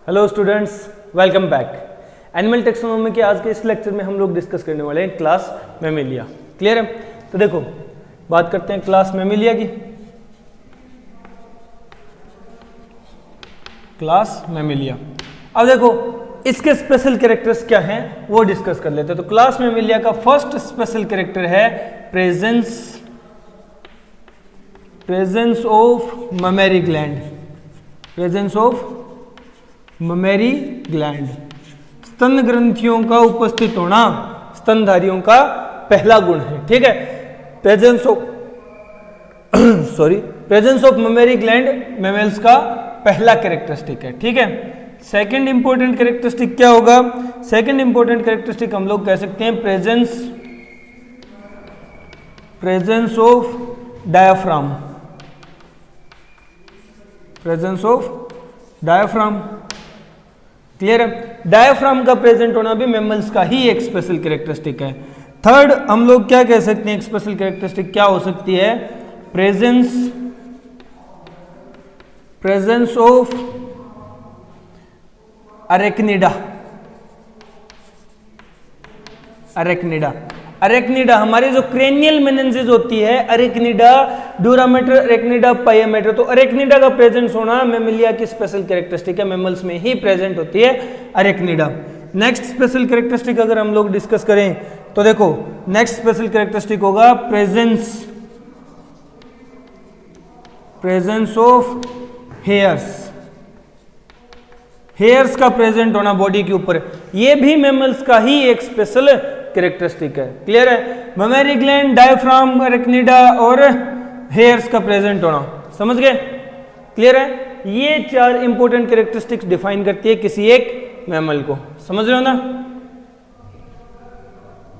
Hello students, welcome back. Animal taxonomy के आज के इस लेक्चर में हम लोग डिस्कस करने वाले हैं क्लास मैमेलिया। क्लियर है? तो देखो, बात करते हैं क्लास मैमेलिया की। क्लास मैमेलिया, अब देखो इसके स्पेशल कैरेक्टर्स क्या हैं वो डिस्कस कर लेते हैं। तो क्लास मैमेलिया का फर्स्ट स्पेशल कैरेक्टर है presence of mammary gland. Presence of mammary gland, स्तन ग्रंथियों का उपस्थित होना स्तनधारियों का पहला गुण है। ठीक है, presence of mammary gland mammals का पहला कैरेक्टरिस्टिक है। ठीक है, सेकंड इंपॉर्टेंट कैरेक्टरिस्टिक क्या होगा? सेकंड इंपॉर्टेंट कैरेक्टरिस्टिक हम लोग कह सकते हैं presence of diaphragm. Presence of diaphragm, clear है? डायाफ्राम का प्रेजेंट होना भी मैमल्स का ही एक स्पेशल कैरेक्टरिस्टिक है। थर्ड हम लोग क्या कह सकते हैं, एक स्पेशल कैरेक्टरिस्टिक क्या हो सकती है? Presence of Arachnida. अरेक्निडा हमारी जो क्रेनियल मेनिंजेस होती है, अरेक्निडा ड्यूरामेटर, अरेक्निडा पाइयामेटर, तो अरेक्निडा का प्रेजेंस होना मैमेलिया की स्पेशल कैरेक्टरिस्टिक है। मैमल्स में ही प्रेजेंट होती है अरेक्निडा। नेक्स्ट स्पेशल कैरेक्टरिस्टिक अगर हम लोग डिस्कस करें तो देखो, नेक्स्ट स्पेशल कैरेक्टरिस्टिक होगा प्रेजेंस ऑफ हेयर्स का प्रेजेंट होना बॉडी के ऊपर, ये भी मैमल्स का ही एक स्पेशल कैरेक्टरिस्टिक है। क्लियर है? ममेरी ग्लैंड, डायफ्राम, अरेक्निडा और हेयर्स का प्रेजेंट होना, समझ गए? क्लियर है? ये चार इंपॉर्टेंट कैरेक्टरिस्टिक्स डिफाइन करती है किसी एक मैमल को, समझ रहे हो ना?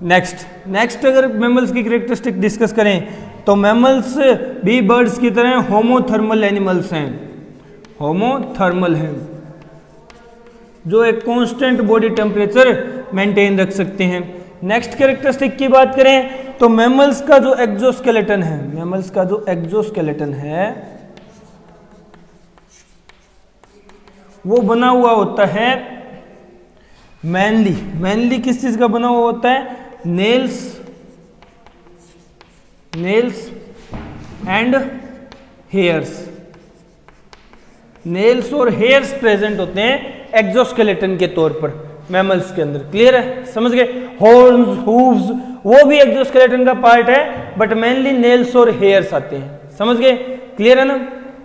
नेक्स्ट अगर मैमल्स की कैरेक्टरिस्टिक डिस्कस करें तो मैमल्स भी बर्ड्स की तरह होमोथर्मल एनिमल्स हैं। होमोथर्मल हैं जो एक कांस्टेंट बॉडी टेम्परेचर मेंटेन रख सकते हैं। नेक्स्ट कैरेक्टरिस्टिक की बात करें तो मैमल्स का जो एक्सोस्केलेटन है वो बना हुआ होता है मेनली किस चीज का बना हुआ होता है? Nails and hairs. नेल्स और हेयर्स प्रेजेंट होते हैं एक्सोस्केलेटन के तौर पर मैमल्स के अंदर। क्लियर है? समझ गए? हॉर्न्स, हूव्स वो भी एक्सोस्केलेटन का पार्ट है, बट मेनली नेल्स और हेयर्स आते हैं। समझ गए? क्लियर है ना?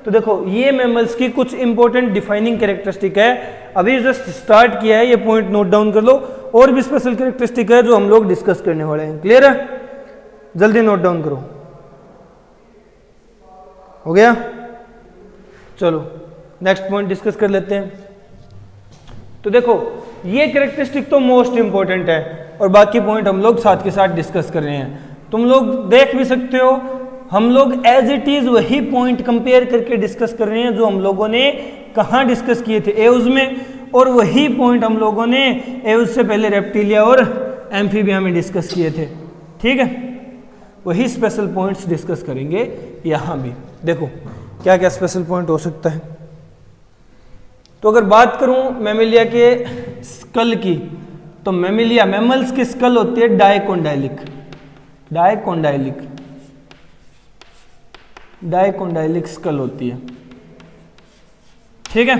तो देखो, ये मैमल्स की कुछ इंपॉर्टेंट डिफाइनिंग कैरेक्टरिस्टिक है। अभी जस्ट स्टार्ट किया है, ये पॉइंट नोट डाउन कर लो। और भी स्पेशल कैरेक्टरिस्टिक है जो हम लोग डिस्कस करने वाले हैं। क्लियर है? जल्दी नोट डाउन करो। हो गया? चलो नेक्स्ट पॉइंट डिस्कस कर लेते हैं। तो देखो, ये कैरेक्टरिस्टिक तो मोस्ट इंपॉर्टेंट है और बाकी पॉइंट हम लोग साथ के साथ डिस्कस कर रहे हैं। तुम लोग देख भी सकते हो, हम लोग एज इट इज वही पॉइंट कंपेयर करके डिस्कस कर रहे हैं जो हम लोगों ने कहाँ डिस्कस किए थे? एव्स में। और वही पॉइंट हम लोगों ने एव्स से पहले रेप्टिलिया और एम्फीबिया में डिस्कस किए थे। ठीक है, वही स्पेशल पॉइंट्स डिस्कस करेंगे यहाँ भी। देखो क्या क्या स्पेशल पॉइंट हो सकता है। तो अगर बात करूं मैमेलिया के स्कल की, तो मैमल्स की स्कल होती है डायकोंडाइलिक स्कल होती है। ठीक है,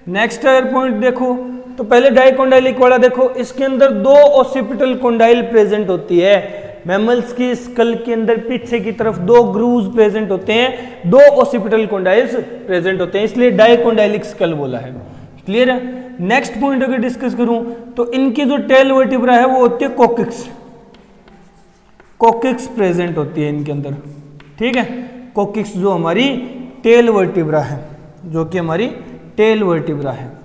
नेक्स्ट अगर पॉइंट देखो तो पहले डायकोंडाइलिक वाला देखो, इसके अंदर दो ओसिपिटल कोंडाइल प्रेजेंट होती है। मैमल्स की स्कल के अंदर पीछे की तरफ दो ग्रूव्स प्रेजेंट होते हैं, दो ओसिपिटल कोंडाइल्स प्रेजेंट होते हैं, इसलिए डायकोंडाइलिक स्कल बोला है। क्लियर है? नेक्स्ट पॉइंट अगर डिस्कस करूं तो इनकी जो टेल वर्टिब्रा है वो होती है कोकिक्स प्रेजेंट होती है इनके अंदर। ठीक है, कोकिक्स जो हमारी टेल वर्टिब्रा है, जो कि हमारी टेल वर्टिब्रा है,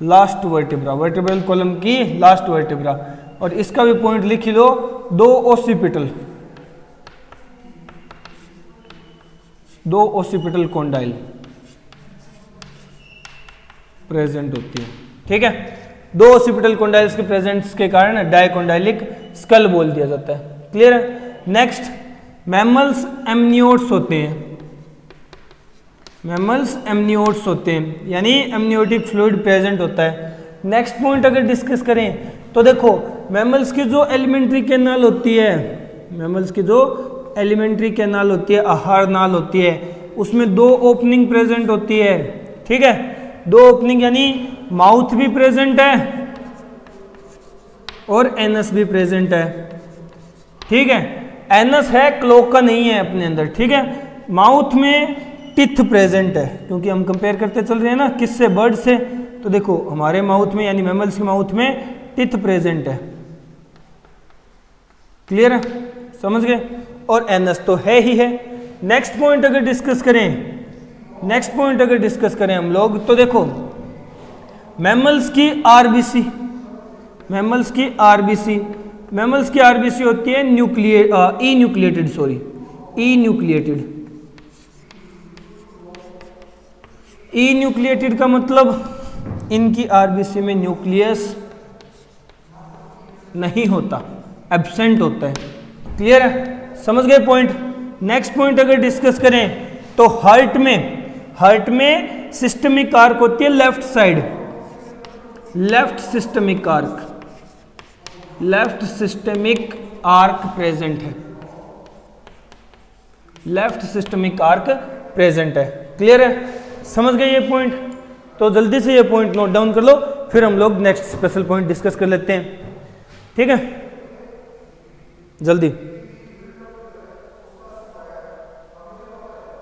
लास्ट वर्टिब्रा, वर्टिब्रल कॉलम की लास्ट वर्टिब्रा। और इसका भी पॉइंट लिख लो, दो ओसिपिटल कोंडाइल प्रेजेंट होती है। ठीक है, दो ओसिपिटल कोंडाइल्स के प्रेजेंस के कारण डायकोंडाइलिक स्कल बोल दिया जाता है। क्लियर है? नेक्स्ट, मैमल्स एमनियोट्स होते हैं। मैमल्स एमनियोट्स होते हैं, यानी एमनियोटिक फ्लूइड प्रेजेंट होता है। नेक्स्ट पॉइंट अगर डिस्कस करें तो देखो मैमल्स की जो एलिमेंट्री कैनाल होती है, मैमल्स की जो एलिमेंट्री कैनाल होती है, आहार नाल होती है, उसमें दो ओपनिंग प्रेजेंट होती है। ठीक है, दो ओपनिंग यानी माउथ भी प्रेजेंट है और एनस भी प्रेजेंट है। ठीक है, एनस है, क्लोका नहीं है अपने अंदर। ठीक है, माउथ में टिथ प्रेजेंट है, क्योंकि हम कंपेयर करते चल रहे हैं ना किससे, बर्ड से। तो देखो हमारे माउथ में यानी मैमल्स के माउथ में टिथ प्रेजेंट है। क्लियर है, समझ गए। और एनस तो है ही है। नेक्स्ट पॉइंट अगर डिस्कस करें हम लोग तो देखो मैमल्स की आरबीसी होती है इन्यूक्लिएटेड का मतलब इनकी आरबीसी में न्यूक्लियस नहीं होता, एब्सेंट होता है। क्लियर है, समझ गए पॉइंट। नेक्स्ट पॉइंट अगर डिस्कस करें तो हार्ट में सिस्टमिक आर्क होती है left side, left systemic arc present है, लेफ्ट सिस्टमिक आर्क प्रेजेंट है। क्लियर है, समझ गए ये पॉइंट। तो जल्दी से ये पॉइंट नोट डाउन कर लो, फिर हम लोग नेक्स्ट स्पेशल पॉइंट डिस्कस कर लेते हैं। ठीक है, जल्दी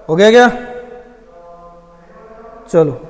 हो गया क्या? चलो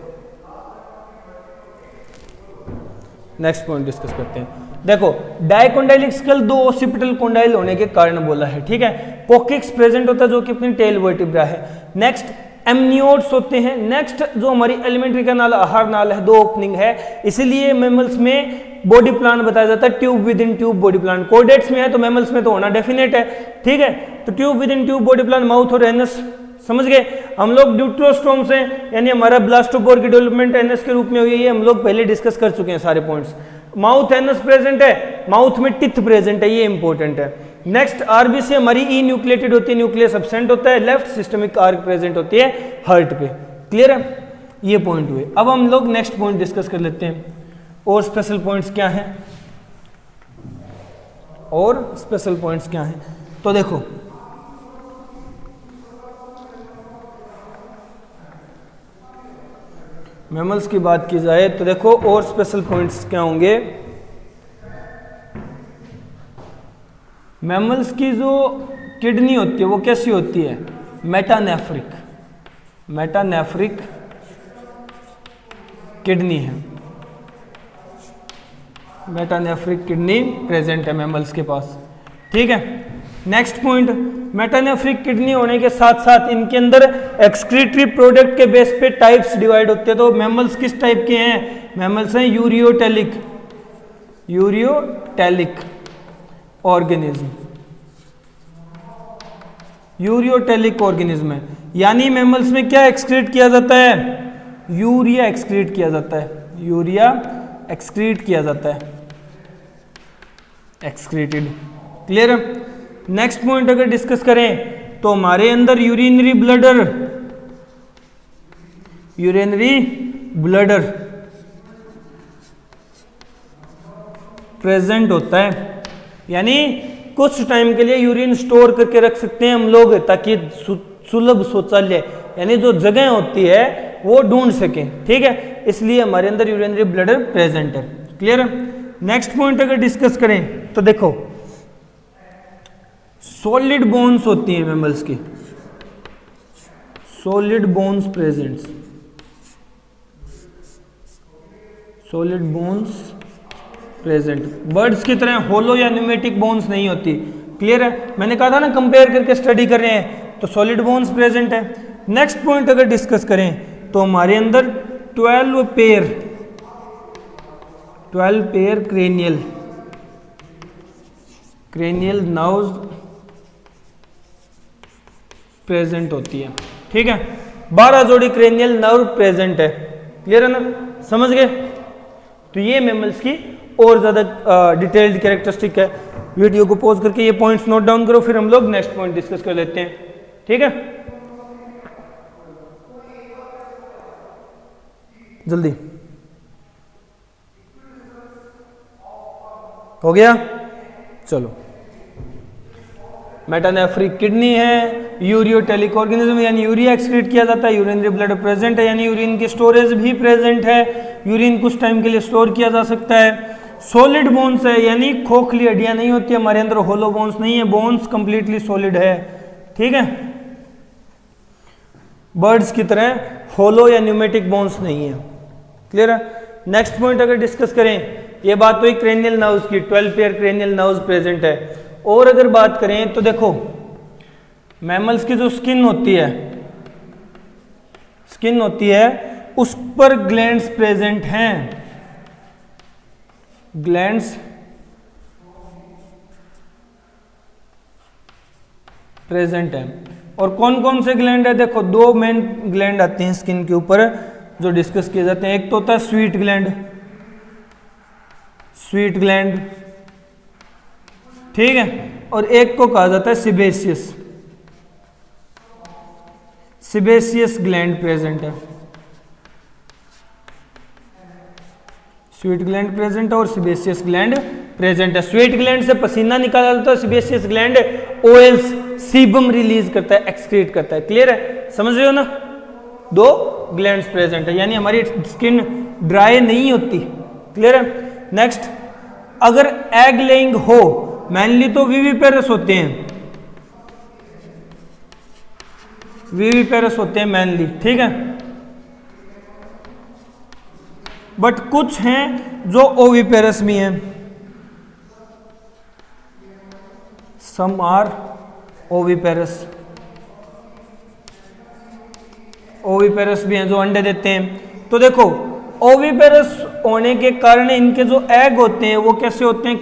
नेक्स्ट पॉइंट डिस्कस करते हैं। देखो डाइकोंडाइलिक स्कल दो ओसिपिटल कोंडाइल होने के कारण बोला है। ठीक है, कोकिक्स प्रेजेंट होता है जो कि अपनी टेल वर्टिब्रा है। नेक्स्ट एमनियोट्स होते हैं। नेक्स्ट जो हमारी एलिमेंट्री कैनाल, आहार नाल है, दो ओपनिंग है, इसीलिए मैमल्स में बॉडी प्लान बताया जाता है, tube with in tube body plan. कोडेट्स में है तो मैमल्स में तो होना डेफिनेट है। ठीक है, तो tube with in tube body plan, mouth और एनस। समझ गए। हम लोग ड्यूट्रोस्टोम से यानी हमारा ब्लास्टोपोर की डेवलपमेंट एनस के रूप में हुई है, हम लोग पहले डिस्कस कर चुके हैं सारे पॉइंट्स। माउथ एनस प्रेजेंट है, माउथ में टिथ प्रेजेंट है, ये इंपॉर्टेंट है। नेक्स्ट आरबीसी हमारी ई न्यूक्लिएटेड होती है, न्यूक्लियस एब्सेंट होता है, लेफ्ट सिस्टमिक आर्क प्रेजेंट होती है हार्ट पे। क्लियर है, ये पॉइंट हुए। अब हम लोग नेक्स्ट पॉइंट डिस्कस कर लेते हैं। और स्पेशल पॉइंट्स क्या हैं, तो देखो मैमल्स की बात की जाए तो देखो और स्पेशल पॉइंट्स क्या होंगे। मैमल्स की जो किडनी होती है वो कैसी होती है, मेटानेफ्रिक किडनी है, मेटानेफ्रिक किडनी प्रेजेंट है मैमल्स के पास। ठीक है, नेक्स्ट पॉइंट, मेटानेफ्रिक किडनी होने के साथ साथ इनके अंदर एक्सक्रीटरी प्रोडक्ट के बेस पे टाइप्स डिवाइड होते हैं। तो मैमल्स किस टाइप के हैं, मैमल्स हैं यूरियोटेलिक ऑर्गेनिज्म है। यानी मैमल्स में क्या एक्सक्रीट किया जाता है, यूरिया एक्सक्रीट किया जाता है, एक्सक्रीटेड। क्लियर है। नेक्स्ट पॉइंट अगर डिस्कस करें तो हमारे अंदर यूरिनरी ब्लडर प्रेजेंट होता है। यानी कुछ टाइम के लिए यूरिन स्टोर करके रख सकते हैं हम लोग, ताकि सुलभ शौचालय यानी जो जगह होती है वो ढूंढ सकें। ठीक है, इसलिए हमारे अंदर यूरिनरी ब्लडर प्रेजेंट है। क्लियर है। नेक्स्ट पॉइंट अगर डिस्कस करें तो देखो सॉलिड बोन्स होती हैं मैमल्स की, सॉलिड बोन्स प्रेजेंट। बर्ड्स की तरह होलो या न्यूमेटिक बोन्स नहीं होती। क्लियर है, मैंने कहा था ना कंपेयर करके स्टडी कर रहे हैं तो सॉलिड बोन्स प्रेजेंट है। नेक्स्ट पॉइंट अगर डिस्कस करें तो हमारे अंदर 12 पेयर क्रेनियल नर्व्स प्रेजेंट होती है। ठीक है, 12 जोड़ी क्रेनियल नर्व प्रेजेंट है। क्लियर है ना, समझ गए। तो ये मैमल्स की और ज्यादा डिटेल्ड कैरेक्टरिस्टिक है। वीडियो को पॉज करके ये पॉइंट्स नोट डाउन करो, फिर हम लोग नेक्स्ट पॉइंट डिस्कस कर लेते हैं। ठीक है, जल्दी हो गया। चलो, मेटानेफ्रिक किडनी है, यूरियोटेलिक ऑर्गेनिज्म यानी यूरिया एक्सक्रीट किया जाता है, यूरिनरी ब्लड प्रेजेंट है यानी यूरिन की स्टोरेज भी प्रेजेंट है, यूरिन कुछ टाइम के लिए स्टोर किया जा सकता है। सॉलिड बोन्स है यानी खोखली हड्डियां नहीं होती है, हमारे अंदर होलो बोन्स नहीं है, बोन्स कंप्लीटली सॉलिड है, ठीक है। बर्ड्स की तरह होलो या न्यूमेटिक बोन्स नहीं है, क्लियर है। नेक्स्ट पॉइंट अगर डिस्कस करें, ये बात तो एक क्रेनियल नर्व्स की, 12 पेयर क्रेनियल नर्व्स प्रेजेंट है। और अगर बात करें तो देखो मैमल्स की जो स्किन होती है उस पर ग्लैंड्स प्रेजेंट हैं, ग्लैंड्स प्रेजेंट हैं। और कौन कौन से ग्लैंड है, देखो 2 मेन ग्लैंड आते हैं स्किन के ऊपर जो डिस्कस किए जाते हैं। एक तो होता है स्वीट ग्लैंड, ठीक है, और एक को कहा जाता है सिबेशियस ग्लैंड प्रेजेंट है। स्वीट ग्लैंड प्रेजेंट है और सिबेशियस ग्लैंड प्रेजेंट है। स्वीट ग्लैंड से पसीना निकाला जाता है, sebaceous gland oils sebum release करता है, एक्सक्रीट करता है, क्लियर है, समझ रहे हो ना। 2 ग्लैंड्स प्रेजेंट है यानी हमारी स्किन ड्राई नहीं होती, क्लियर है। नेक्स्ट, अगर एग लेइंग हो, मेनली तो विविपेरस होते हैं मेनली, ठीक है, बट कुछ हैं जो ओविपेरस भी हैं, सम आर ओविपेरस भी हैं जो अंडे देते हैं। तो देखो ओविपेरस होने के कारण इनके जो एग होते हैं वो कैसे होते हैं,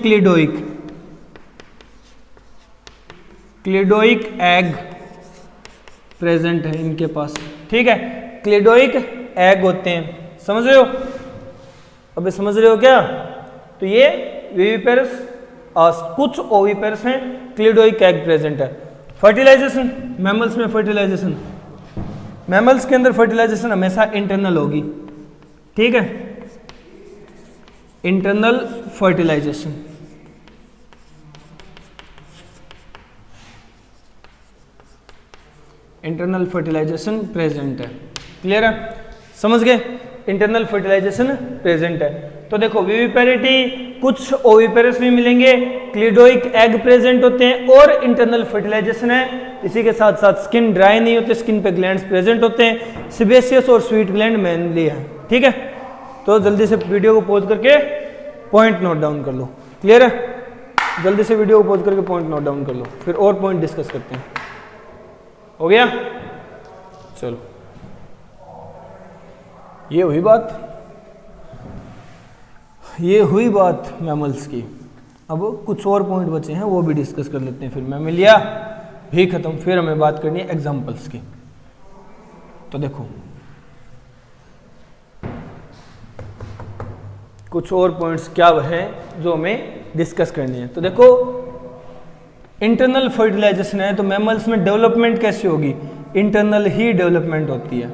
क्लिडोइक एग प्रेजेंट है इनके पास, ठीक है, क्लिडोइक एग होते हैं, समझ रहे हो, अबे समझ रहे हो क्या। तो ये विविपेरस, कुछ ओविपेरस हैं, क्लिडोइक एग प्रेजेंट है। फर्टिलाइजेशन, मैमल्स में फर्टिलाइजेशन, मैमल्स के अंदर फर्टिलाइजेशन हमेशा इंटरनल होगी, ठीक है, internal fertilisation. Internal fertilisation present है, क्लियर है, समझ गए, इंटरनल फर्टिलाइजेशन प्रेजेंट है। तो देखो विविपेरिटी, कुछ ओविपेरस भी मिलेंगे, क्लिडोइक एग प्रेजेंट होते हैं और इंटरनल फर्टिलाइजेशन है। इसी के साथ साथ स्किन ड्राई नहीं होते, स्किन पे ग्लैंड्स प्रेजेंट होते हैं, सिबेशियस और स्वीट ग्लैंड मेनली है, ठीक है। तो जल्दी से वीडियो को पॉज करके पॉइंट नोट डाउन कर लो, क्लियर है, जल्दी से वीडियो को पॉज करके पॉइंट नोट डाउन कर लो, फिर और पॉइंट डिस्कस करते हैं, हो गया। चलो, ये हुई बात मैमल्स की। अब कुछ और पॉइंट बचे हैं वो भी डिस्कस कर लेते हैं, फिर मैमलिया भी खत्म, फिर हमें बात करनी है एग्जांपल्स की। तो देखो कुछ और पॉइंट्स क्या हैं जो हमें डिस्कस करनी है। तो देखो इंटरनल फर्टिलाइजेशन है, तो मैमल्स में डेवलपमेंट कैसे होगी, इंटरनल ही डेवलपमेंट होती है,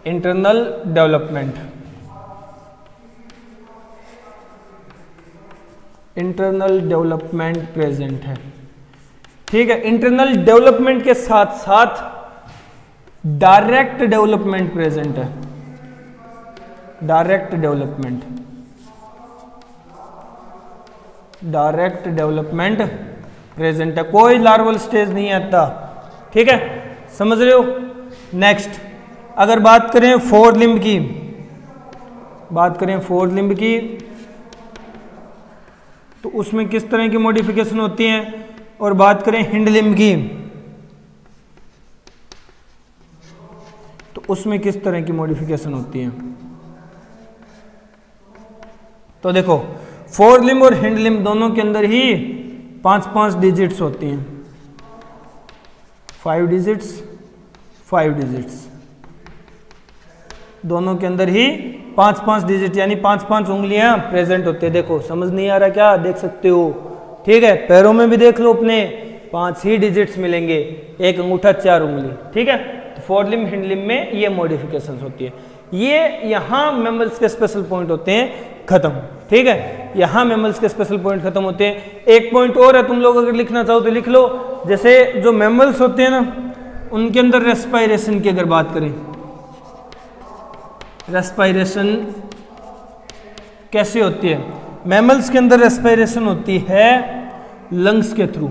इंटरनल डेवलपमेंट प्रेजेंट है, ठीक है। इंटरनल डेवलपमेंट के साथ साथ डायरेक्ट डेवलपमेंट प्रेजेंट है, डायरेक्ट डेवलपमेंट प्रेजेंट है, कोई लार्वल स्टेज नहीं आता, ठीक है, समझ रहे हो। नेक्स्ट, अगर बात करें फोर लिम्ब की, तो उसमें किस तरह की मॉडिफिकेशन होती है, और बात करें हिंड लिम्ब की तो उसमें किस तरह की मॉडिफिकेशन होती है। तो देखो फोर लिम्ब और हिंड लिम्ब दोनों के अंदर ही 5-5 डिजिट्स होती हैं, 5 डिजिट्स दोनों के अंदर ही 5-5 डिजिट यानी 5-5 उंगलियां प्रेजेंट होते हैं। देखो समझ नहीं आ रहा क्या, देख सकते हो, ठीक है, पैरों में भी देख लो, अपने 5 ही डिजिट्स मिलेंगे, एक अंगूठा 4 उंगली, ठीक है। तो फोर लिम्ब हिंड लिम्ब में ये मॉडिफिकेशंस होती है। ये यहाँ मैमल्स के स्पेशल पॉइंट होते हैं खत्म, ठीक है, यहाँ मैमल्स के स्पेशल पॉइंट खत्म होते हैं। एक पॉइंट और है, तुम लोग अगर लिखना चाहो तो लिख लो। जैसे जो मैमल्स होते हैं ना, उनके अंदर रेस्पायरेशन की अगर बात करें, रेस्पायरेशन कैसे होती है? मैमल्स के अंदर रेस्पायरेशन होती है लंग्स के थ्रू।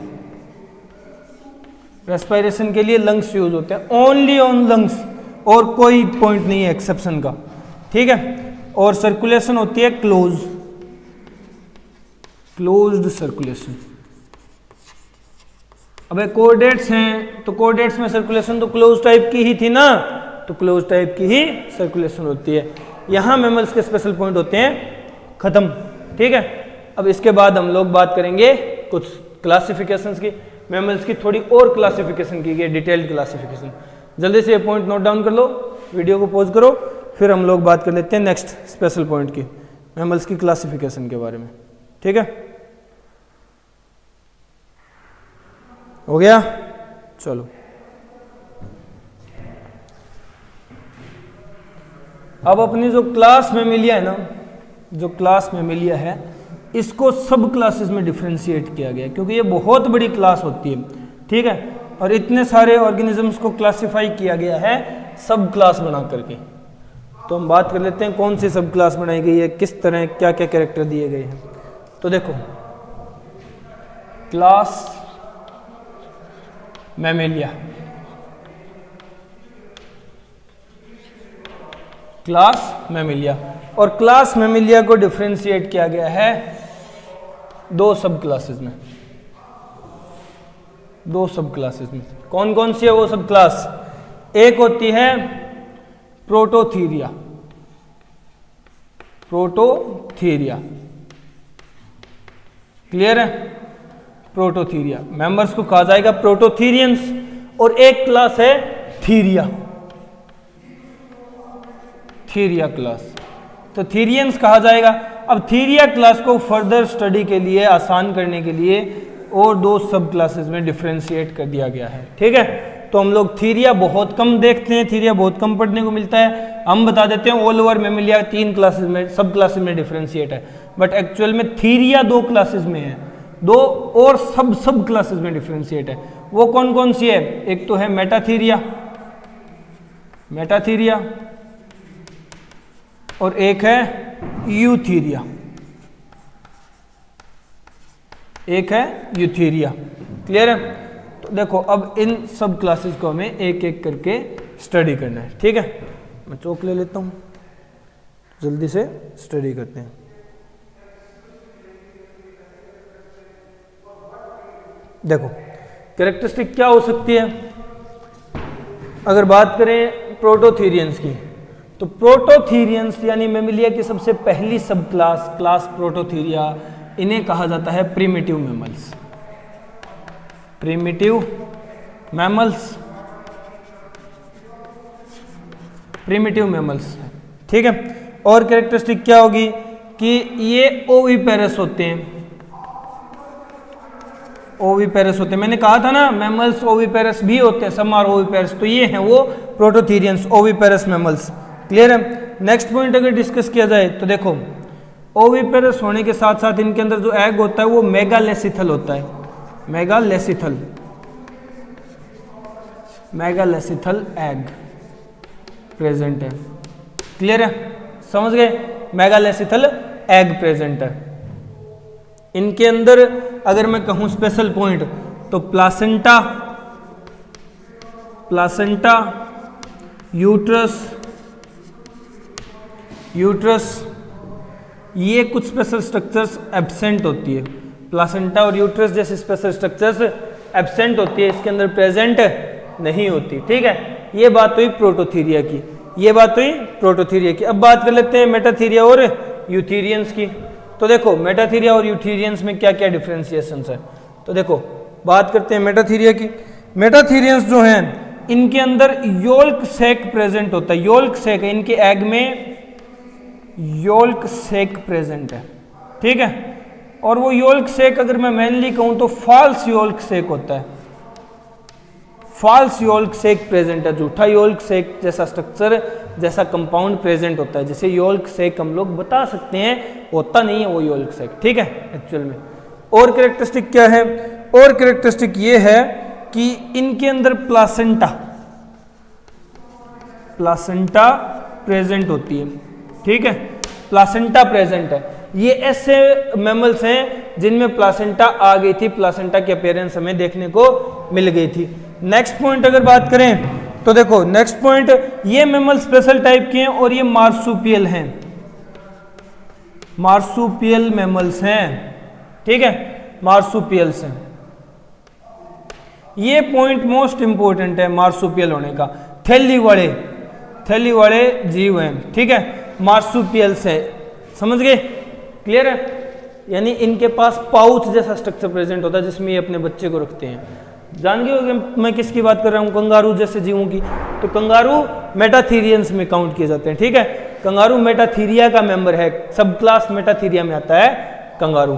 रेस्पायरेशन के लिए लंग्स यूज होते हैं, ओनली ऑन लंग्स, और कोई पॉइंट नहीं है एक्सेप्शन का, ठीक है। और सर्कुलेशन होती है क्लोज्ड सर्कुलेशन। अब कोऑर्डिनेट्स हैं तो कोऑर्डिनेट्स में सर्कुलेशन तो क्लोज टाइप की ही थी ना, तो क्लोज टाइप की ही सर्कुलेशन होती है। यहां मैमल्स के स्पेशल पॉइंट होते हैं खत्म, ठीक है। अब इसके बाद हम लोग बात करेंगे कुछ क्लासिफिकेशंस की। मैमल्स की थोड़ी और क्लासिफिकेशन की गई, डिटेल्ड क्लासिफिकेशन। जल्दी से ये पॉइंट नोट डाउन कर लो, वीडियो को पॉज करो, फिर हम लोग बात कर लेते हैं नेक्स्ट स्पेशल पॉइंट की, मैमल्स की क्लासिफिकेशन के बारे में, ठीक है। हो गया? चलो अब अपनी जो क्लास मैमिलिया है ना, जो क्लास मैमिलिया है, इसको सब क्लासेस में डिफरेंशिएट किया गया क्योंकि ये बहुत बड़ी क्लास होती है, ठीक है। और इतने सारे ऑर्गेनिजम्स को क्लासिफाई किया गया है सब क्लास बना करके। तो हम बात कर लेते हैं कौन सी सब क्लास बनाई गई है, किस तरह क्या क्या कैरेक्टर दिए गए हैं। तो देखो, क्लास मैमिलिया, क्लास मैमिलिया, और क्लास मैमिलिया को डिफरेंशिएट किया गया है दो सब क्लासेस में। दो सब क्लासेस में कौन कौन सी है वो सब क्लास? एक होती है प्रोटोथीरिया, प्रोटोथीरिया, क्लियर है? प्रोटोथीरिया मेंबर्स को कहा जाएगा प्रोटोथीरियंस। और एक क्लास है थीरिया, थीरिया क्लास, तो थीरियंस कहा जाएगा। अब थीरिया क्लास को फर्दर स्टडी के लिए, आसान करने के लिए, और दो सब क्लासेस में डिफरेंशिएट कर दिया गया है, ठीक है। तो हम लोग थीरिया बहुत कम देखते हैं, थीरिया बहुत कम पढ़ने को मिलता है। हम बता देते हैं ऑल ओवर मैमिलिया 3 क्लासेस में, सब क्लासेस में डिफरेंशिएट है, बट एक्चुअल में थीरिया 2 क्लासेस में है, 2 और सब क्लासेस में डिफरेंशिएट है। वो कौन कौन सी है? एक तो है मेटाथीरिया, मेटाथीरिया, और एक है यूथीरिया, एक है यूथीरिया, क्लियर है? तो देखो अब इन सब क्लासेस को हमें एक एक करके स्टडी करना है, ठीक है। मैं चौक ले लेता हूं, जल्दी से स्टडी करते हैं। देखो कैरेक्टरिस्टिक क्या हो सकती है? अगर बात करें प्रोटोथीरियंस की, तो प्रोटोथीरियंस यानी मैमिलिया की सबसे पहली सब क्लास, क्लास प्रोटोथीरिया, इन्हें कहा जाता है primitive mammals, primitive mammals, primitive mammals, ठीक है। और कैरेक्टरिस्टिक क्या होगी कि ये ओविपेरस होते हैं, ओविपेरस होते हैं। मैंने कहा था ना मैमल्स ओविपेरस भी होते हैं, सम आर ओविपेरस, तो ये हैं वो प्रोटोथीरियंस, ओविपेरस मैमल्स, क्लियर है। नेक्स्ट पॉइंट अगर डिस्कस किया जाए तो देखो, ओविपेरस होने के साथ साथ इनके अंदर जो एग होता है वो मेगालेसिथल होता है, मेगालेसिथल, मेगालेसिथल एग प्रेजेंट है, क्लियर है? समझ गए? मेगालेसिथल एग प्रेजेंट है। इनके अंदर अगर मैं कहूं स्पेशल पॉइंट, तो प्लासेंटा, प्लासेंटा, यूट्रस, यूट्रस, ये कुछ स्पेशल स्ट्रक्चर्स एब्सेंट होती है। प्लासेंटा और यूट्रस जैसे स्पेशल स्ट्रक्चर्स एब्सेंट होती है, इसके अंदर प्रेजेंट नहीं होती, ठीक है। ये बात हुई प्रोटोथीरिया की, ये बात हुई प्रोटोथीरिया की। अब बात कर लेते हैं मेटाथीरिया और यूथीरियंस की। तो देखो मेटाथीरिया और यूथीरियंस में क्या क्या डिफरेंशिएशंस है। तो देखो बात करते हैं मेटाथीरिया की। मेटाथीरियंस जो हैं इनके अंदर योल्क सेक प्रेजेंट होता है, योल्क सेक, इनके एग में योल्क सेक प्रेजेंट है, ठीक है। और वो योल्क सेक अगर मैं मेनली कहूं तो फॉल्स योल्क सेक होता है, फॉल्स योल्क सेक प्रेजेंट है, झूठा योल्क सेक जैसा स्ट्रक्चर, जैसा कंपाउंड प्रेजेंट होता है, जैसे योल्क सेक हम लोग बता सकते हैं, होता नहीं है वो योल्क सेक, ठीक है एक्चुअल में। और कैरेक्टरिस्टिक क्या है? और कैरेक्टरिस्टिक ये है कि इनके अंदर प्लासेंटा प्रेजेंट होती है, ठीक है, प्लासेंटा प्रेजेंट है। ये ऐसे मैमल्स हैं जिनमें प्लासेंटा आ गई थी, प्लासेंटा की अपीयरेंस हमें देखने को मिल गई थी। नेक्स्ट पॉइंट अगर बात करें तो देखो नेक्स्ट पॉइंट, ये मैमल स्पेशल टाइप के हैं और ये मार्सुपियल हैं, मार्सुपियल मैमल्स हैं, ठीक है, मार्सुपियल्स हैं। ये पॉइंट मोस्ट इंपोर्टेंट है मार्सुपियल होने का। थैली वाले जीव हैं, ठीक है, मार्सुपियल्स है, समझ गए, क्लियर है। यानी इनके पास पाउच जैसा स्ट्रक्चर प्रेजेंट होता है जिसमें ये अपने बच्चे को रखते हैं। जान गए होंगे मैं किसकी बात कर रहा हूँ, कंगारू जैसे जीवों की। तो कंगारू मेटाथीरियंस में काउंट किए जाते हैं, ठीक है, कंगारू मेटाथीरिया का मेंबर है, सब क्लास मेटाथीरिया में आता है कंगारू,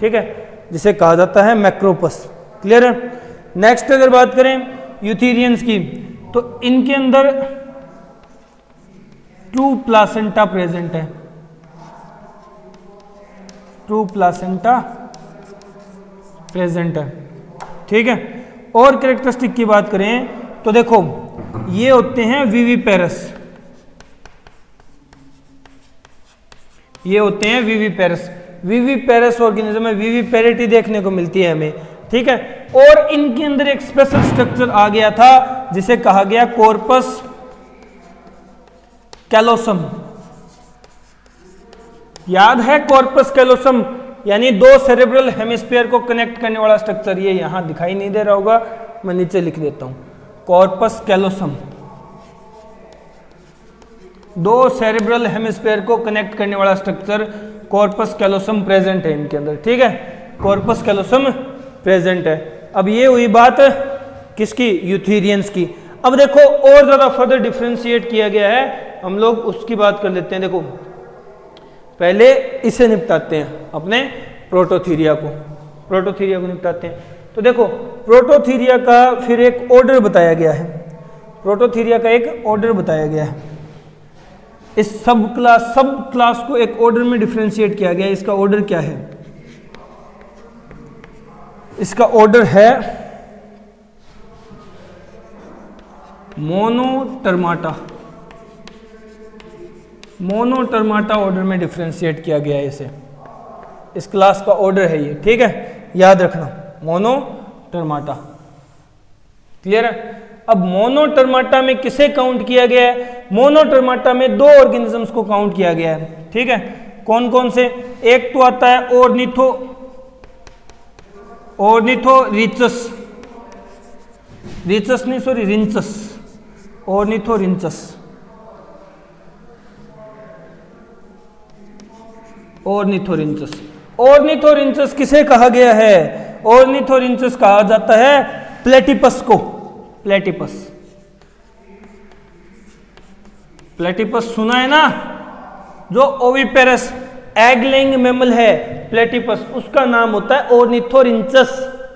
ठीक है, जिसे कहा जाता है मैक्रोपस, क्लियर है। नेक्स्ट अगर बात करें यूथेरियंस की, तो इनके अंदर ट्रू प्लासेंटा प्रेजेंट है, ट्रू प्लासेंटा प्रेजेंट है, ठीक है। और कैरेक्टरिस्टिक की बात करें तो देखो ये होते हैं विविपेरस, ये होते हैं विविपेरस, विविपेरस ऑर्गेनिज्म में विविपेरिटी देखने को मिलती है हमें, ठीक है। और इनके अंदर एक स्पेशल स्ट्रक्चर आ गया था जिसे कहा गया कॉर्पस कैलोसम, याद है कॉर्पस कैलोसम, यानी दो सेरेब्रल हेमिस्फीयर को कनेक्ट करने वाला स्ट्रक्चर। ये यहां दिखाई नहीं दे रहा होगा, मैं नीचे लिख देता हूं, कॉर्पस कैलोसम, दो सेरेब्रल हेमिस्फीयर को कनेक्ट करने वाला स्ट्रक्चर कॉर्पस कैलोसम प्रेजेंट है इनके अंदर, ठीक है, कॉर्पस कैलोसम प्रेजेंट है। अब ये हुई बात किसकी, यूथेरियंस की। अब देखो और ज्यादा फर्दर डिफरेंशिएट किया गया है, हम लोग उसकी बात कर लेते हैं। देखो पहले इसे निपटाते हैं, अपने प्रोटोथीरिया को निपटाते हैं। तो देखो प्रोटोथीरिया का फिर एक ऑर्डर बताया गया है, प्रोटोथीरिया का एक ऑर्डर बताया गया है। इस सब क्लास को एक ऑर्डर में डिफरेंशिएट किया गया है। इसका ऑर्डर क्या है? इसका ऑर्डर है मोनोटर्माटा, मोनोटर्माटा ऑर्डर में डिफरेंशिएट किया गया है इसे, इस क्लास का ऑर्डर है ये, ठीक है, याद रखना मोनोटर्माटा, क्लियर है। अब मोनोटर्माटा में किसे काउंट किया गया है? मोनोटर्माटा में दो ऑर्गेनिजम्स को काउंट किया गया है, ठीक है, कौन कौन से? एक तो आता है ऑर्निथोरिंचस किसे कहा गया है? ऑर्निथोरिंचस कहा जाता है प्लेटिपस को, प्लेटिपस सुना है ना, जो ओविपेरस एग लेइंग मैमल है प्लेटिपस, उसका नाम होता है ऑर्निथोरिंचस,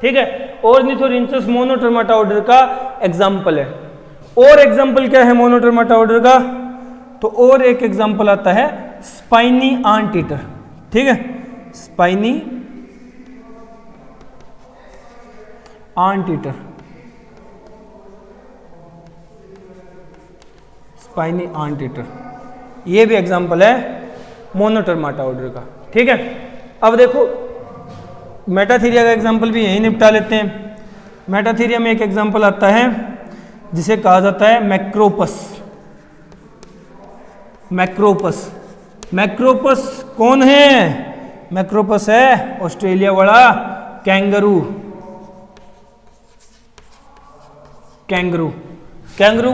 ठीक है। ऑर्निथोरिंचस मोनोटर्माटा ऑर्डर का एग्जाम्पल है। और एग्जाम्पल क्या है मोनोटर्माटा ऑर्डर का? तो और एक एग्जाम्पल आता है स्पाइनी आंट ईटर, ठीक है, spiny anteater, spiny anteater, ये भी एग्जाम्पल है मोनोटर्माटा ऑर्डर का, ठीक है। अब देखो मेटाथीरिया का एग्जाम्पल भी यही निपटा लेते हैं। मेटाथीरिया में एक एग्जाम्पल आता है जिसे कहा जाता है मैक्रोपस। मैक्रोपस कौन है? मैक्रोपस है ऑस्ट्रेलिया वाला कैंगरू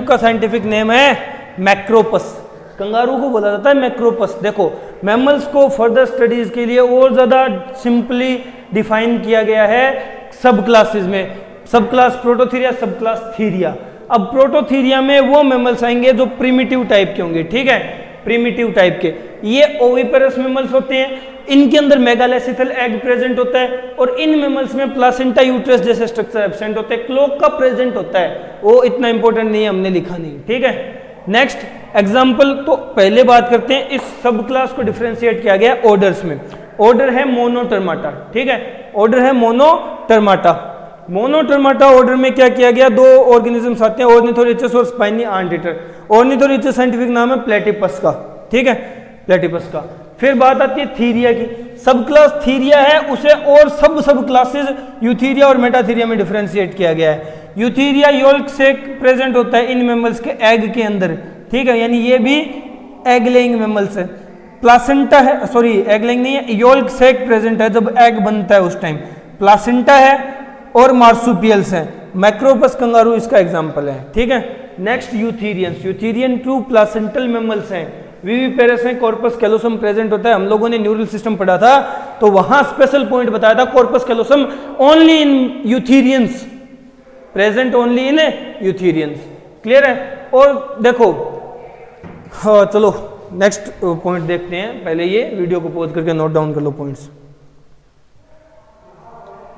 का साइंटिफिक नेम है मैक्रोपस। कंगारू को बोला जाता है मैक्रोपस। देखो मैमल्स को फर्दर स्टडीज के लिए और ज्यादा सिंपली डिफाइन किया गया है सब क्लासेस में, सब क्लास प्रोटोथीरिया, सब क्लास थीरिया। अब प्रोटोथीरिया में वो मैमल्स आएंगे जो प्रिमिटिव टाइप के होंगे, ठीक है, प्रिमिटिव टाइप के। ये ओविपेरस मैमल्स होते हैं। इनके अंदर मेगालेसिथल एग प्रेजेंट होता है और इन मेमल्स में प्लासेंटा यूट्रस जैसे स्ट्रक्चर एब्सेंट होते हैं, क्लोक का प्रेजेंट होता है, वो इतना इंपॉर्टेंट नहीं है, हमने लिखा नहीं, ठीक है। नेक्स्ट एग्जाम्पल, तो पहले बात करते हैं इस सब क्लास को डिफरेंशिएट किया गया ऑर्डर्स में। ऑर्डर है मोनोटर्माटा, ठीक है, ऑर्डर है मोनोटर्माटा। मोनोटर्माटा ऑर्डर में क्या किया गया, दो ऑर्गेनिजम्स आते हैं, ऑर्निथोरिचस और स्पाइनी आंटीटर। ऑर्निथोरिचस साइंटिफिक नाम है प्लेटिपस का, ठीक है, प्लेटिपस का। फिर बात आती है थीरिया की, सब क्लास थीरिया है, उसे और सब क्लासेस यूथीरिया और मेटाथीरिया में डिफरेंशिएट किया गया है। यूथीरिया योल्क सेक प्रेजेंट होता है इन मेमल्स के एग के अंदर, ठीक है, यानी ये भी एग लेइंग मेमल्स है। प्लासेंटा है, सॉरी एग लेइंग नहीं है, योल्क सेक प्रेजेंट है जब एग बनता है उस टाइम। प्लासेंटा है और मार्सुपियल्स है। मैक्रोपस कंगारू इसका एग्जांपल है, ठीक है। Next यूथीरियंस, eutherian true placental mammals हैं। विविपेरस में कॉर्पस कैलोसम प्रेजेंट होता है। हम लोगों ने न्यूरल सिस्टम पढ़ा था तो वहां स्पेशल पॉइंट बताया था, corpus callosum only in eutherians, present only in eutherians, clear है। और देखो, हाँ चलो नेक्स्ट पॉइंट देखते हैं, पहले ये वीडियो को पॉज करके नोट डाउन कर लो पॉइंट्स।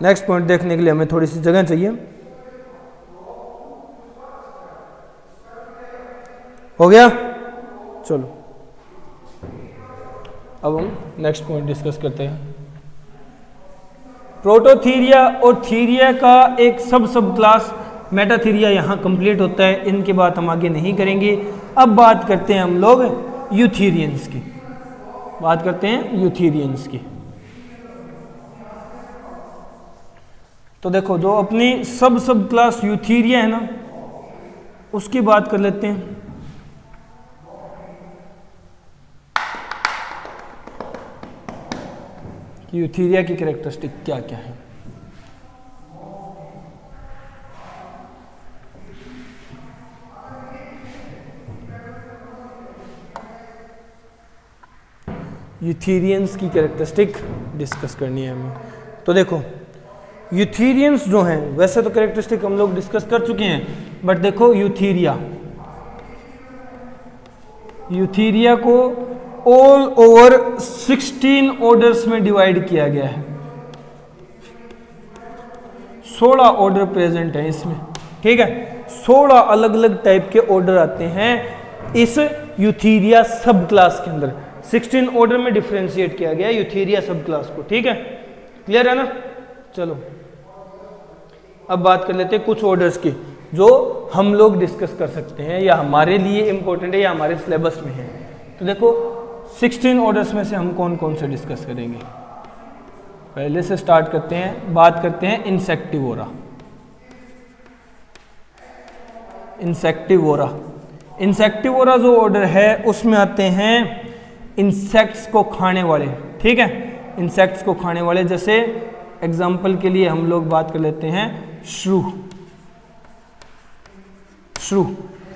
नेक्स्ट पॉइंट देखने के लिए हमें थोड़ी सी जगह चाहिए। हो गया, चलो अब हम नेक्स्ट पॉइंट डिस्कस करते हैं। प्रोटोथीरिया और थीरिया का एक सब क्लास मेटाथीरिया यहाँ कंप्लीट होता है, इनके बात हम आगे नहीं करेंगे। अब बात करते हैं हम लोग यूथीरियंस की, बात करते हैं यूथीरियंस की। तो देखो, जो अपनी सब क्लास यूथीरिया है ना, उसकी बात कर लेते हैं। कि यूथीरिया की कैरेक्टरिस्टिक क्या क्या है। यूथीरियंस की कैरेक्टरिस्टिक डिस्कस करनी है हमें। तो देखो, यूथीरियंस जो हैं, वैसे तो कैरेक्टरिस्टिक हम लोग डिस्कस कर चुके हैं, बट देखो यूथीरिया को ऑल ओवर 16 ऑर्डर्स में डिवाइड किया गया है। 16 ऑर्डर प्रेजेंट है इसमें, ठीक है। 16 अलग अलग टाइप के ऑर्डर आते हैं इस यूथीरिया सब क्लास के अंदर। 16 ऑर्डर में डिफरेंशिएट किया गया यूथीरिया सब क्लास को, ठीक है, क्लियर है ना। चलो अब बात कर लेते हैं कुछ ऑर्डर्स की जो हम लोग डिस्कस कर सकते हैं या हमारे लिए इंपॉर्टेंट है या हमारे सिलेबस में है। तो देखो, 16 ऑर्डर्स में से हम कौन कौन से डिस्कस करेंगे। पहले से स्टार्ट करते हैं, बात करते हैं इंसेक्टिवोरा। इंसेक्टिवोरा जो ऑर्डर है उसमें आते हैं इंसेक्ट्स को खाने वाले, ठीक है, इंसेक्ट्स को खाने वाले। जैसे एग्जाम्पल के लिए हम लोग बात कर लेते हैं श्रू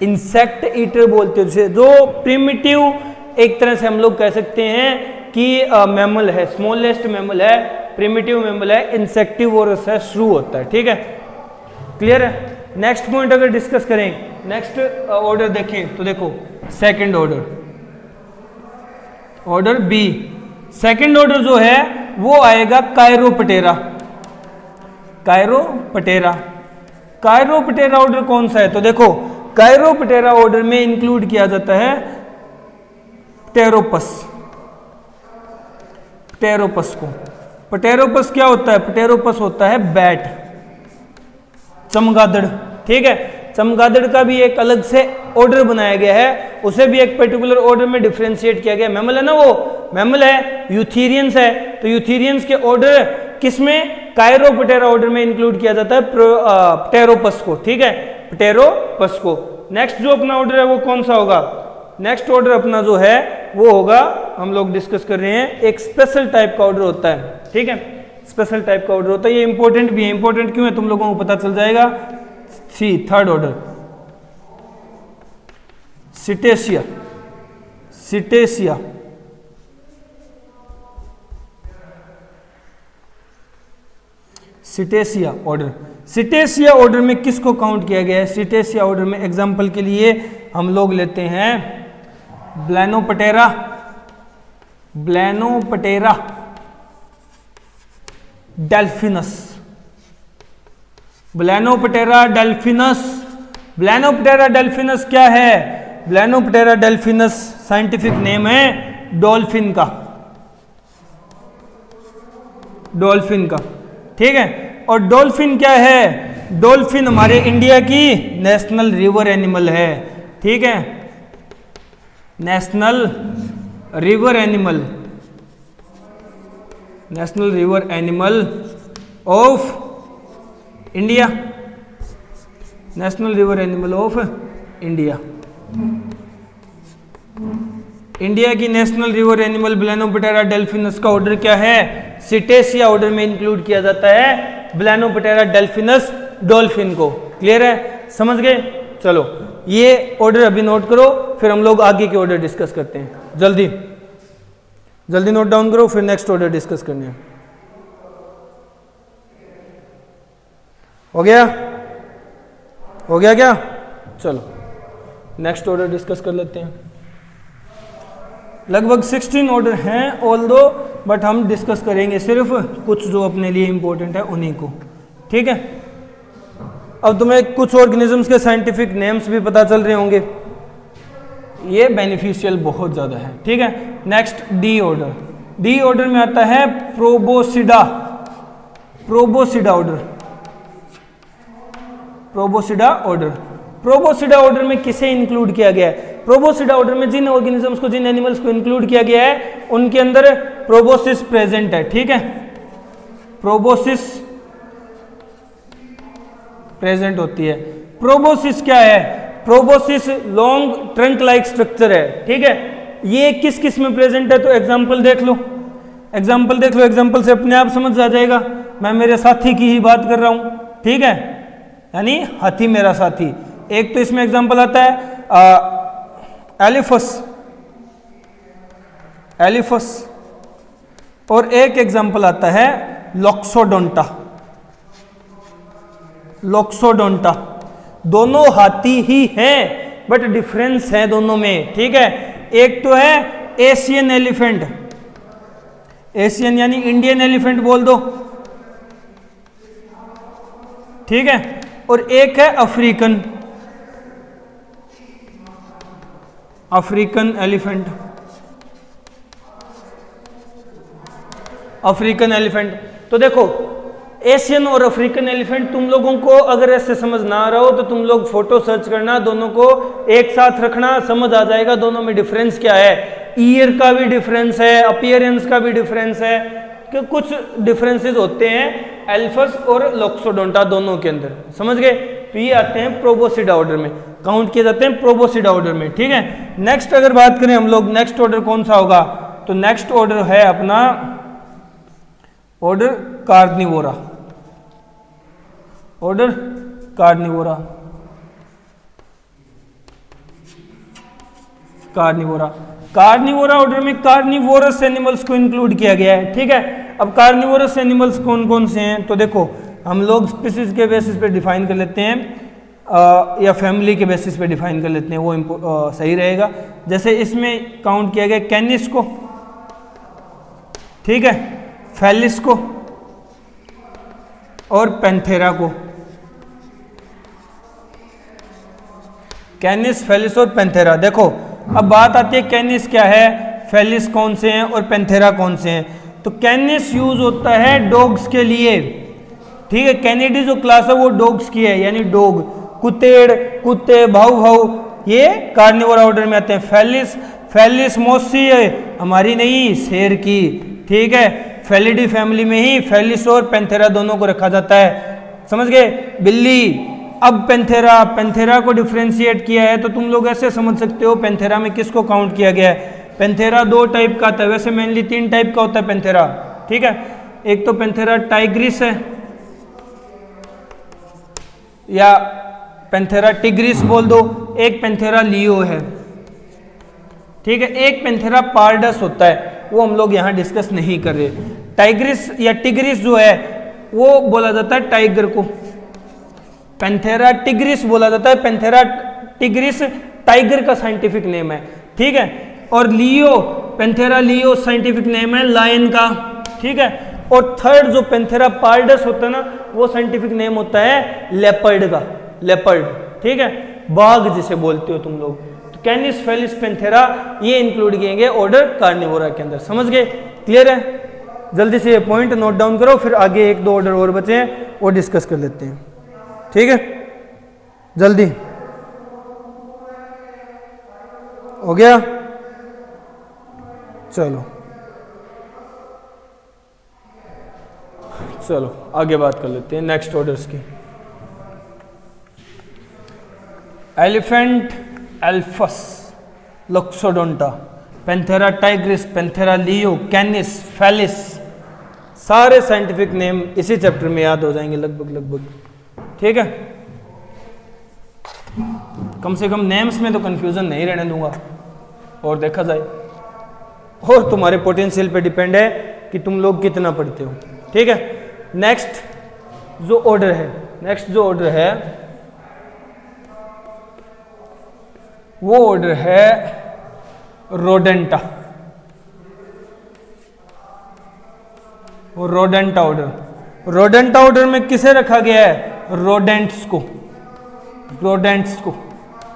इंसेक्ट ईटर बोलते हैं उसे, जो प्रिमिटिव एक तरह से हम लोग कह सकते हैं कि मैमल है, स्मॉलेस्ट मैमल है, प्रिमिटिव मैमल है, इंसेक्टिवोरस है, श्रू होता है, ठीक है, क्लियर है। नेक्स्ट पॉइंट अगर डिस्कस करें, नेक्स्ट ऑर्डर देखें तो देखो, second order B. Second order जो है वो आएगा कायरोपटेरा ऑर्डर कौन सा है। तो देखो, कायरोपटेरा ऑर्डर में इंक्लूड किया जाता है प्टेरोपस को। प्टेरोपस क्या होता है, प्टेरोपस होता है बैट, चमगादड़, ठीक है। चमगादड़ का भी एक अलग से ऑर्डर बनाया गया है, उसे भी एक पर्टिकुलर ऑर्डर में डिफरेंशिएट किया गया। मैमल है ना, वो मैमल है, यूथीरियंस है, तो यूथीरियंस के ऑर्डर किसमें, कायरोपटेरा ऑर्डर में इंक्लूड किया जाता है प्टेरोपस को, ठीक है, प्टेरोपस को। नेक्स्ट जो अपना ऑर्डर है वो कौन सा होगा, नेक्स्ट ऑर्डर अपना जो है वो होगा, हम लोग डिस्कस कर रहे हैं, एक स्पेशल टाइप का ऑर्डर होता है, ठीक है, स्पेशल टाइप का ऑर्डर होता है। ये इंपॉर्टेंट भी है, इंपॉर्टेंट क्यों है तुम लोगों को पता चल जाएगा। थर्ड ऑर्डर सिटेसिया ऑर्डर में किसको काउंट किया गया है। सिटेसिया ऑर्डर में एग्जांपल के लिए हम लोग लेते हैं ब्लैनोपटेरा, डेल्फिनस, ब्लैनोपटेरा डेल्फिनस। ब्लैनोपटेरा डेल्फिनस क्या है? ब्लैनोपटेरा डेल्फिनस साइंटिफिक नेम है डॉल्फिन का, डॉल्फिन का, ठीक है। और डॉल्फिन क्या है? डॉल्फिन हमारे इंडिया की नेशनल रिवर एनिमल है, ठीक है, national river animal, national river animal of India, national river animal of India. India की नेशनल रिवर एनिमल ब्लैनोपटेरा डेल्फिनस का ऑर्डर क्या है? सिटेसिया ऑर्डर में इंक्लूड किया जाता है ब्लैनोपटेरा डेल्फिनस डॉल्फिन को। क्लियर है? समझ गए? चलो ये ऑर्डर अभी नोट करो, फिर हम लोग आगे के ऑर्डर डिस्कस करते हैं। जल्दी जल्दी नोट डाउन करो, फिर नेक्स्ट ऑर्डर डिस्कस करने हैं। हो गया? हो गया क्या? चलो नेक्स्ट ऑर्डर डिस्कस कर लेते हैं। लगभग 16 ऑर्डर हैं ऑल दो, बट हम डिस्कस करेंगे सिर्फ कुछ जो अपने लिए इंपॉर्टेंट है उन्हीं को, ठीक है। अब तुम्हें कुछ ऑर्गेनिजम्स के साइंटिफिक नेम्स भी पता चल रहे होंगे, ये बेनिफिशियल बहुत ज़्यादा है, ठीक है। Next D order, D order में आता है प्रोबोसिडा, प्रोबोसिडा ऑर्डर, प्रोबोसिडा ऑर्डर। प्रोबोसिडा ऑर्डर में किसे इंक्लूड किया गया है? प्रोबोसिडा ऑर्डर में जिन ऑर्गेनिजम्स को, जिन एनिमल्स को इंक्लूड किया गया है उनके अंदर प्रोबोसिस प्रेजेंट है, ठीक है, प्रोबोसिस प्रेजेंट होती है। प्रोबोसिस क्या है? Proboscis long trunk like structure है, ठीक है। ये किस किस में प्रेजेंट है? तो एग्जांपल देख लो, एग्जांपल देख लो, एग्जांपल से अपने आप समझ आ जाएगा। मैं मेरे साथी की ही बात कर रहा हूं, ठीक है, यानी हाथी मेरा साथी। एक तो इसमें एग्जांपल आता है एलिफस, एलिफस, और एक एग्जांपल आता है लॉक्सोडोंटा, लॉक्सोडोंटा। दोनों हाथी ही हैं बट डिफरेंस है दोनों में, ठीक है। एक तो है एशियन एलिफेंट, एशियन यानी इंडियन एलिफेंट बोल दो, ठीक है, और एक है African, African elephant, African elephant. तो देखो एशियन और अफ्रीकन एलिफेंट तुम लोगों को अगर ऐसे समझ ना आ रहा हो तो तुम लोग फोटो सर्च करना, दोनों को एक साथ रखना, समझ आ जाएगा दोनों में डिफरेंस क्या है। ईयर का भी डिफरेंस है, अपीयरेंस का भी डिफरेंस है, कि कुछ डिफरेंसेस होते हैं एल्फस और लॉक्सोडोंटा दोनों के अंदर, समझ गए। तो ये आते हैं प्रोबोसिडा ऑर्डर में, काउंट किए जाते हैं प्रोबोसिडा ऑर्डर में, ठीक है। नेक्स्ट अगर बात करें हम लोग, नेक्स्ट ऑर्डर कौन सा होगा? तो नेक्स्ट ऑर्डर है अपना order Carnivora, order Carnivora, Carnivora. Carnivora order में कार्निवोरस एनिमल्स को इंक्लूड किया गया है, ठीक है। अब कार्निवोरस एनिमल्स कौन कौन से हैं? तो देखो हम लोग स्पीसीज के बेसिस पे डिफाइन कर लेते हैं, या फैमिली के बेसिस पे डिफाइन कर लेते हैं, वो सही रहेगा। जैसे इसमें काउंट किया गया कैनिस को, ठीक है, फेलिस को और पैंथेरा को, कैनिस, फेलिस और पैंथेरा। देखो अब बात आती है कैनिस क्या है, फेलिस कौन से हैं और पैंथेरा कौन से हैं। तो कैनिस यूज होता है डॉग्स के लिए, ठीक है। कैनिडी जो क्लास है वो डॉग्स की है, यानी डॉग, कुत्तेड़, कुत्ते, भाऊ भाऊ, ये कार्निवोरा ऑर्डर में आते हैं। फेलिस, फेलिस मोसी है हमारी नहीं, शेर की, ठीक है। फेलिडी फैमिली में ही फेलिस और पैंथेरा दोनों को रखा जाता है, समझ गए। बिल्ली। अब पैंथेरा, पैंथेरा को डिफ्रेंशिएट किया है तो तुम लोग ऐसे समझ सकते हो पैंथेरा में किसको काउंट किया गया है। पैंथेरा दो टाइप का आता है, वैसे मेनली 3 टाइप का होता है पैंथेरा, ठीक है। एक तो पैंथेरा टाइग्रिस है या पैंथेरा टिग्रिस बोल दो, एक पैंथेरा लियो है, ठीक है। एक पैंथेरा पार्डस होता है, वो हम लोग यहाँ डिस्कस नहीं कर रहे। टाइग्रिस या टिग्रिस जो है वो बोला जाता है टाइगर को, पैंथेरा टिग्रिस बोला जाता है। पैंथेरा टिग्रिस टाइगर का साइंटिफिक नेम है, ठीक है। और लियो, पैंथेरा लियो साइंटिफिक नेम है लायन का, ठीक है। और थर्ड जो पेंथेरा पार्डस होता है ना, वो साइंटिफिक नेम होता है लेपर्ड का, लेपर्ड, ठीक है, बाघ जिसे बोलते हो तुम लोग। तो कैनिस, फेलिस, पेंथेरा ये इंक्लूड किए गए ऑर्डर कार्निवोरा के अंदर, समझ गए? क्लियर है? जल्दी से ये पॉइंट नोट डाउन करो, फिर आगे एक दो ऑर्डर और बचे हैं वो डिस्कस कर लेते हैं, ठीक है? जल्दी हो गया? चलो चलो आगे बात कर लेते हैं नेक्स्ट ऑर्डर्स की। Elephant Elephas, Loxodonta, Panthera tigris, Panthera leo, Canis, Felis, सारे साइंटिफिक नेम इसी चैप्टर में याद हो जाएंगे लगभग, ठीक है? कम से कम नेम्स में तो कंफ्यूजन नहीं रहने दूंगा, और देखा जाए, और तुम्हारे पोटेंशियल पे डिपेंड है कि तुम लोग कितना पढ़ते हो, ठीक है? नेक्स्ट जो ऑर्डर है, वो ऑर्डर है रोडेंटा, रोडेंटा ऑर्डर। रोडेंटा ऑर्डर में किसे रखा गया है? रोडेंट्स को।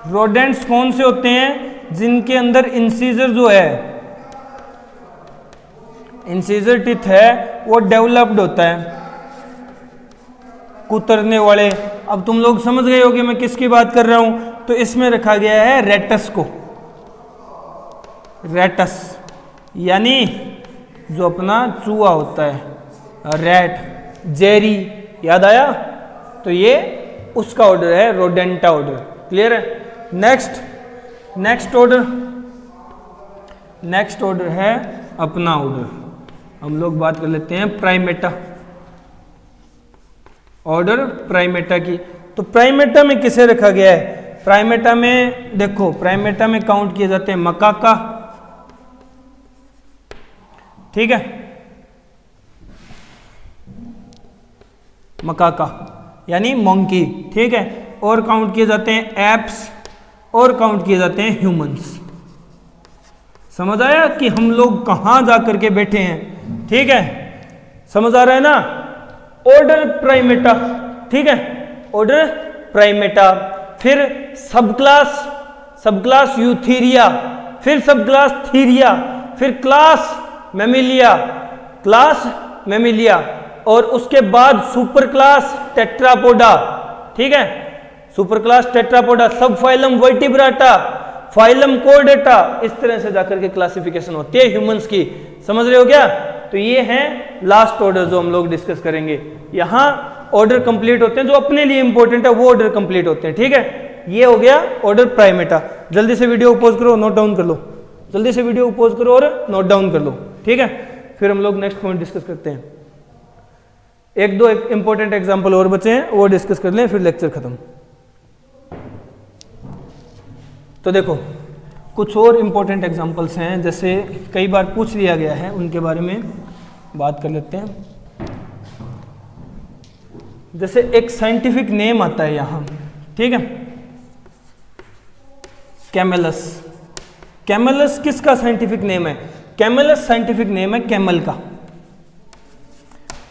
रोडेंट्स कौन से होते हैं? जिनके अंदर इंसीजर जो है, इंसीजर टिथ है, वो डेवलप्ड होता है, कुतरने वाले। अब तुम लोग समझ गए होगे मैं किसकी बात कर रहा हूं। तो इसमें रखा गया है रेटस को, रेटस यानी जो अपना चूहा होता है, रैट, जेरी, याद आया? तो ये उसका ऑर्डर है रोडेंटा ऑर्डर, क्लियर है? नेक्स्ट ऑर्डर है अपना ऑर्डर। हम लोग बात कर लेते हैं प्राइमेटा, ऑर्डर प्राइमेटा की। तो प्राइमेटा में किसे रखा गया है? प्राइमेटा में देखो, प्राइमेटा में काउंट किए जाते हैं मकाका, ठीक है, मकाका यानी मंकी, ठीक है, और काउंट किए जाते हैं एप्स, और काउंट किए जाते हैं ह्यूमंस। समझ आया कि हम लोग कहां जाकर के बैठे हैं, ठीक है? समझ आ रहा है ना? ऑर्डर प्राइमेटा, ठीक है, ऑर्डर प्राइमेटा, फिर सब क्लास यूथीरिया, फिर सब क्लास थीरिया, फिर क्लास मैमिलिया, और उसके बाद सुपर क्लास टेट्रापोडा, ठीक है, सुपर क्लास टेट्रापोडा, सब फाइलम वर्टिब्राटा, फाइलम कोर्डेटा, इस तरह से जाकर के क्लासिफिकेशन होती है ह्यूमंस की। समझ रहे हो क्या? तो ये है लास्ट ऑर्डर जो हम लोग डिस्कस करेंगे। यहां ऑर्डर कंप्लीट होते हैं, जो अपने लिए इंपॉर्टेंट है वो ऑर्डर कंप्लीट होते हैं, ठीक है? ये हो गया ऑर्डर प्राइमेटा। जल्दी से वीडियो को पॉज करो, नोट डाउन कर लो, जल्दी से वीडियो को पॉज करो और नोट डाउन कर लो, ठीक है? फिर हम लोग नेक्स्ट पॉइंट डिस्कस करते हैं। एक दो इंपॉर्टेंट एग्जांपल और बचे हैं, वो डिस्कस कर लें, फिर लेक्चर खत्म। तो देखो कुछ और इंपॉर्टेंट एग्जांपल्स हैं, जैसे कई बार पूछ लिया गया है, उनके बारे में बात कर लेते हैं। जैसे एक साइंटिफिक नेम आता है यहां, ठीक है, कैमेलस। कैमेलस किसका साइंटिफिक नेम है? कैमेलस साइंटिफिक नेम है कैमल का,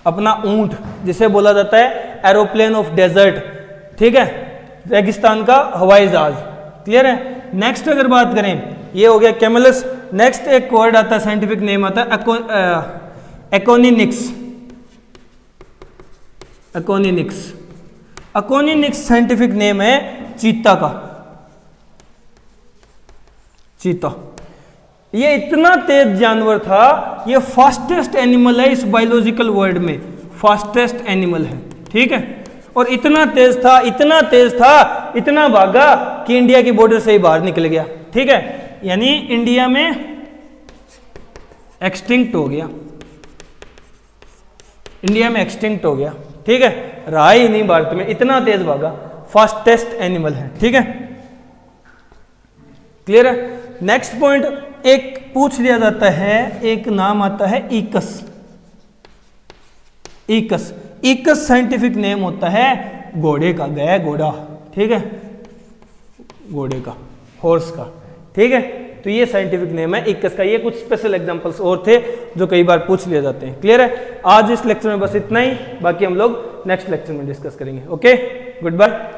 अपना ऊंट, जिसे बोला जाता है एरोप्लेन ऑफ डेजर्ट, ठीक है, रेगिस्तान का हवाई जहाज, क्लियर है? नेक्स्ट अगर बात करें, ये हो गया कैमेलस। नेक्स्ट एक वर्ड आता है, साइंटिफिक नेम आता है एकोनिनिक्स। अकोनिनिक्स साइंटिफिक नेम है चीता का, चीता। ये इतना तेज जानवर था, ये फास्टेस्ट एनिमल है इस बायोलॉजिकल वर्ल्ड में, फास्टेस्ट एनिमल है, ठीक है? और इतना तेज था, इतना भागा कि इंडिया की बॉर्डर से ही बाहर निकल गया, ठीक है? यानी इंडिया में एक्सटिंक्ट हो गया, इंडिया में एक्सटिंक्ट हो गया, ठीक है? रहा ही नहीं भारत में, इतना तेज भागा, फास्टेस्ट एनिमल है, ठीक है? क्लियर है? नेक्स्ट पॉइंट एक पूछ लिया जाता है, एक नाम आता है ईकस। ईकस साइंटिफिक नेम होता है घोड़े का, गया घोड़ा, ठीक है, घोड़े का, हॉर्स का, ठीक है? तो ये साइंटिफिक नेम है इक्कस का। ये कुछ स्पेशल एग्जांपल्स और थे जो कई बार पूछ लिए जाते हैं। क्लियर है? आज इस लेक्चर में बस इतना ही, बाकी हम लोग नेक्स्ट लेक्चर में डिस्कस करेंगे। Okay, good bye.